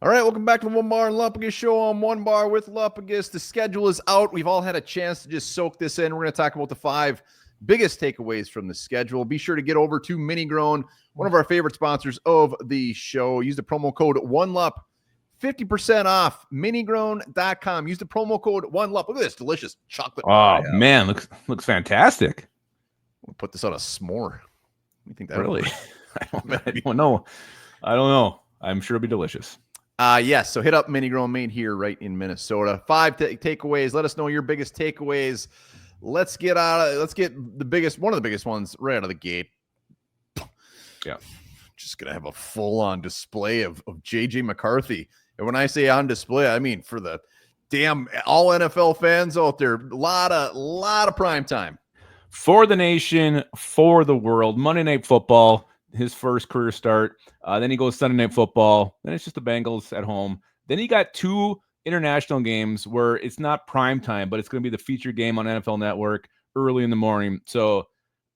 All right, welcome back to the Onebar and Lupagus show on Onebar with Lupagus. The schedule is out. We've all had a chance to just soak this in. We're going to talk about the 5 biggest takeaways from the schedule. Be sure to get over to Mini Grown, one of our favorite sponsors of the show. Use the promo code ONELUP, 50% off, minigrown.com. Use the promo code ONELUP. Look at this delicious chocolate bar. Oh, man, looks fantastic. We'll put this on a s'more. You think that really? I don't know. I'm sure it'll be delicious. Yes. So hit up Mini Grown, made here right in Minnesota. 5 takeaways. Let us know your biggest takeaways. Let's get one of the biggest ones right out of the gate. Yeah. Just going to have a full-on display of JJ McCarthy. And when I say on display, I mean for the damn all NFL fans out there, a lot of prime time. For the nation, for the world. Monday Night Football, his first career start. Then he goes Sunday Night Football. Then it's just the Bengals at home. Then he got 2 international games where it's not prime time, but it's going to be the feature game on NFL Network early in the morning. So,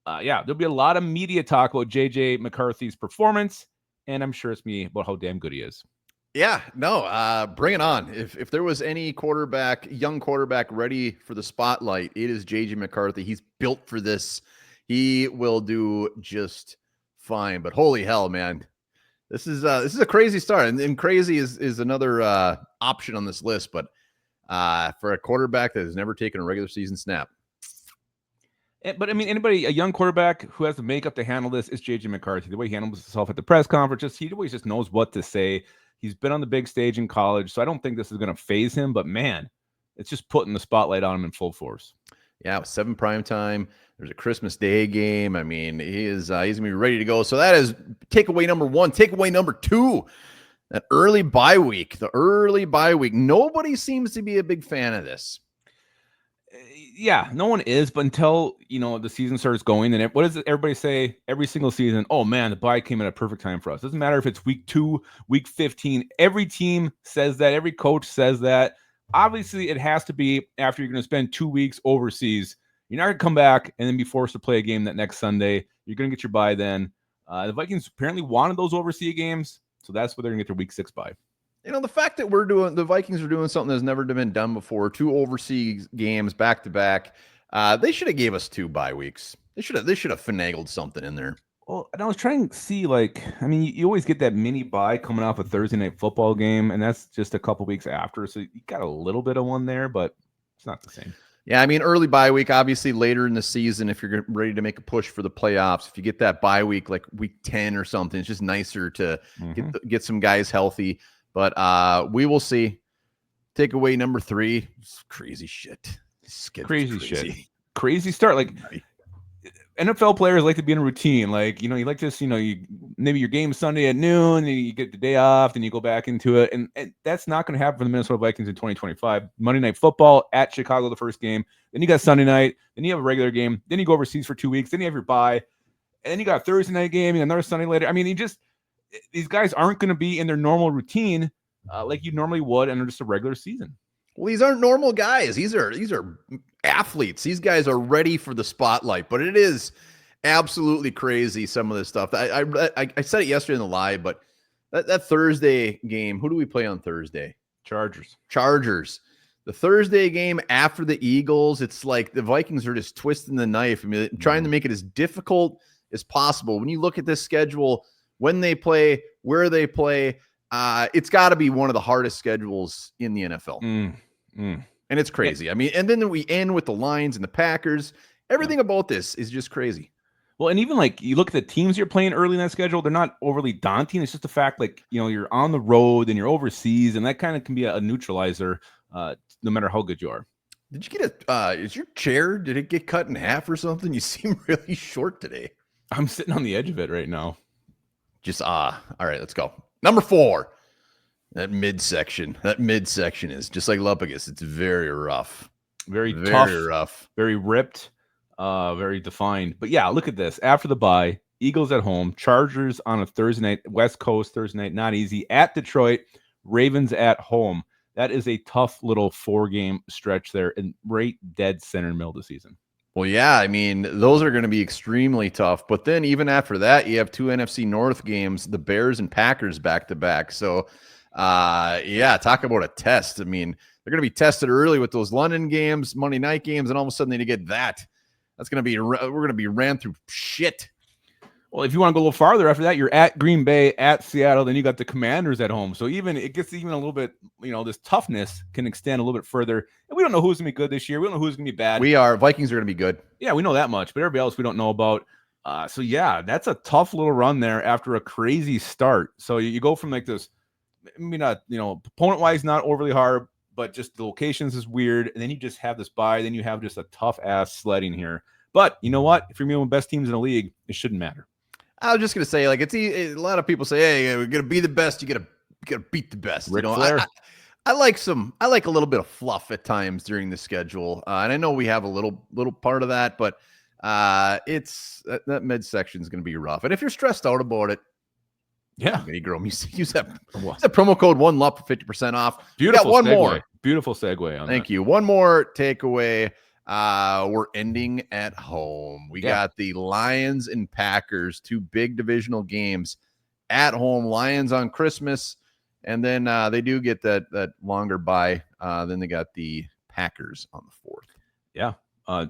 there'll be a lot of media talk about J.J. McCarthy's performance, and I'm sure it's me about how damn good he is. Yeah, no, bring it on. If there was any young quarterback ready for the spotlight, it is J.J. McCarthy. He's built for this. He will do just fine. But holy hell, man. This is a crazy start, and crazy is another option on this list. But for a quarterback that has never taken a regular season snap, but I mean, a young quarterback who has the makeup to handle this is JJ McCarthy. The way he handles himself at the press conference, he always just knows what to say. He's been on the big stage in college, so I don't think this is going to phase him. But man, it's just putting the spotlight on him in full force. Yeah, with 7 prime time. There's a Christmas Day game. I mean, he's going to be ready to go. So that is takeaway number 1. Takeaway number 2, that early bye week. The early bye week. Nobody seems to be a big fan of this. Yeah, no one is, but until, the season starts going, then what does everybody say every single season? Oh, man, the bye came at a perfect time for us. Doesn't matter if it's week 2, week 15. Every team says that. Every coach says that. Obviously, it has to be after you're going to spend 2 weeks overseas. You're not going to come back and then be forced to play a game that next Sunday. You're going to get your bye then. The Vikings apparently wanted those overseas games, so that's where they're going to get their week 6 bye. The fact that the Vikings are doing something that's never been done before, 2 overseas games back to back. They should have gave us 2 bye weeks. They should have finagled something in there. Well, and I was trying to see, you always get that mini bye coming off a Thursday night football game, and that's just a couple weeks after. So you got a little bit of one there, but it's not the same. Yeah, I mean, early bye week, obviously later in the season, if you're ready to make a push for the playoffs, if you get that bye week, like week 10 or something, it's just nicer to get some guys healthy. But we will see. Takeaway number 3, crazy shit. Crazy start. NFL players like to be in a routine. You like this, maybe your game Sunday at noon, and you get the day off, then you go back into it. And that's not going to happen for the Minnesota Vikings in 2025. Monday Night Football at Chicago, the first game. Then you got Sunday night. Then you have a regular game. Then you go overseas for 2 weeks. Then you have your bye. And then you got a Thursday night game and another Sunday later. I mean, these guys aren't going to be in their normal routine like you normally would under just a regular season. Well, these aren't normal guys. These are athletes. These guys are ready for the spotlight, but it is absolutely crazy, some of this stuff. I said it yesterday in the live, but that Thursday game, who do we play on Thursday? Chargers. The Thursday game after the Eagles, it's like the Vikings are just twisting the knife. I mean, trying to make it as difficult as possible. When you look at this schedule, when they play, where they play, it's got to be one of the hardest schedules in the NFL. And it's crazy. I mean, and then we end with the Lions and the Packers. Everything about this is just crazy. Well, and even you look at the teams you're playing early in that schedule, they're not overly daunting. It's just the fact you're on the road and you're overseas, and that kind of can be a neutralizer no matter how good you are. Did you get is your chair, did it get cut in half or something? You seem really short today. I'm sitting on the edge of it right now. All right, let's go. Number 4. That midsection is just like Lupagus. It's very rough. Very tough, rough, very ripped, very defined. But yeah, look at this. After the bye, Eagles at home, Chargers on a Thursday night, West Coast Thursday night, not easy. At Detroit, Ravens at home. That is a tough little 4-game stretch there, and right dead center in the middle of the season. Well, yeah, I mean, those are going to be extremely tough. But then even after that, you have 2 NFC North games, the Bears and Packers back-to-back. So Yeah, talk about a test. I mean, they're going to be tested early with those London games, Monday night games, and all of a sudden they get that. That's going to be, we're going to be ran through shit. Well, if you want to go a little farther after that, you're at Green Bay, at Seattle, then you got the Commanders at home. So it gets even a little bit, this toughness can extend a little bit further. And we don't know who's going to be good this year. We don't know who's going to be bad. Vikings are going to be good. Yeah, we know that much, but everybody else we don't know about. So yeah, that's a tough little run there after a crazy start. So you go from like this, maybe not, opponent-wise, not overly hard, but just the locations is weird. And then you just have this bye. Then you have just a tough-ass sledding here. But you know what? If you're one of the best teams in the league, it shouldn't matter. I was just gonna say, like, a lot of people say, "Hey, we're gonna be the best. You gotta beat the best." Ric Flair. I like a little bit of fluff at times during the schedule, and I know we have a little part of that, but it's that midsection is gonna be rough. And if you're stressed out about it, yeah, Mini-Grom, use that promo code OneLUP for 50% off. Beautiful. One segue. more. Beautiful segue. On Thank you. One more takeaway. We're ending at home. We got the Lions and Packers, 2 big divisional games at home. Lions on Christmas, and then they do get that longer bye. Then they got the Packers on the 4th. Yeah.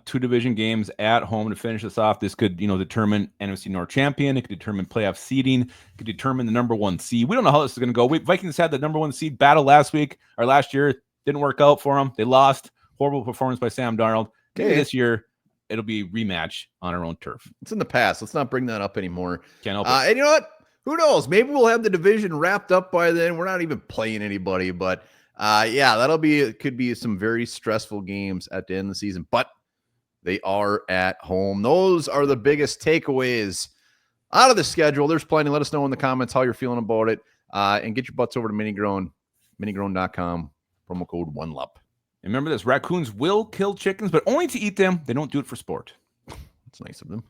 2 division games at home to finish this off. This could, determine NFC North champion. It could determine playoff seeding. It could determine the number 1 seed. We don't know how this is going to go. Vikings had the number 1 seed battle last year. Didn't work out for them. They lost. Horrible performance by Sam Darnold. Maybe this year it'll be rematch on our own turf. It's in the past. Let's not bring that up anymore. Can't help it. And you know what? Who knows? Maybe we'll have the division wrapped up by then. We're not even playing anybody, but could be some very stressful games at the end of the season, but they are at home. Those are the biggest takeaways out of the schedule. There's plenty. Let us know in the comments how you're feeling about it, and get your butts over to minigrown.com. Promo code OneLUP. And remember this, raccoons will kill chickens, but only to eat them. They don't do it for sport. It's nice of them.